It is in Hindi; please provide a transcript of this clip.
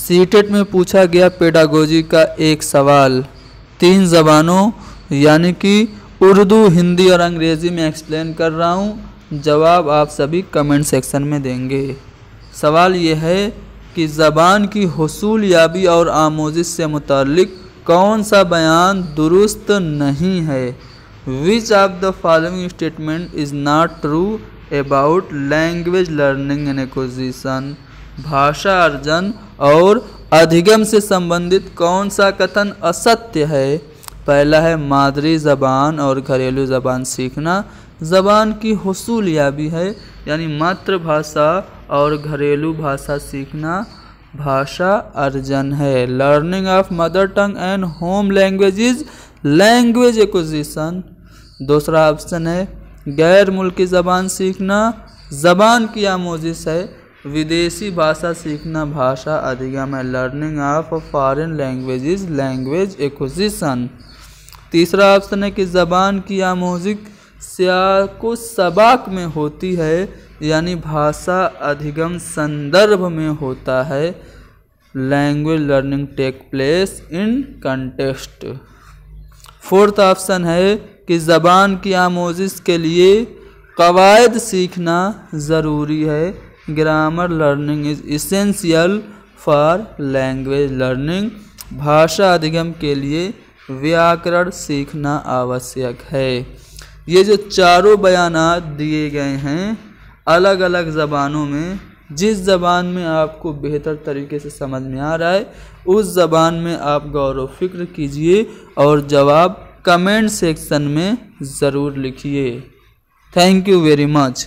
सीटेट में पूछा गया पेडागोजी का एक सवाल 3 ज़बानों यानी कि उर्दू, हिंदी और अंग्रेज़ी में एक्सप्लेन कर रहा हूँ। जवाब आप सभी कमेंट सेक्शन में देंगे। सवाल ये है कि ज़बान की हुसूल याबी और आमोजिश से मुताल्लिक कौन सा बयान दुरुस्त नहीं है। Which of the following statement is not true about language learning and acquisition. भाषा अर्जन और अधिगम से संबंधित कौन सा कथन असत्य है। पहला है मादरी ज़बान और घरेलू ज़बान सीखना ज़बान की हुसूल याबी है, यानी मातृभाषा और घरेलू भाषा सीखना भाषा अर्जन है। Learning of mother tongue and home language is language acquisition. दूसरा ऑप्शन है गैर मुल्की ज़बान सीखना ज़बान की आमोजिश है, विदेशी भाषा सीखना भाषा अधिगम है। Learning of foreign language is language acquisition. तीसरा ऑप्शन है कि ज़बान की आमोजिश सियाको सबाक में होती है, यानी भाषा अधिगम संदर्भ में होता है। Language learning take place in context. Fourth option है कि ज़बान की आमोजिश के लिए कवायद सीखना ज़रूरी है। Grammar learning is essential for language learning. भाषा अधिगम के लिए व्याकरण सीखना आवश्यक है। ये जो चारों बयानात दिए गए हैं अलग अलग ज़बानों में, जिस ज़बान में आपको बेहतर तरीके से समझ में आ रहा है उस ज़बान में आप गौर व फिक्र कीजिए और जवाब कमेंट सेक्शन में ज़रूर लिखिए। Thank you very much.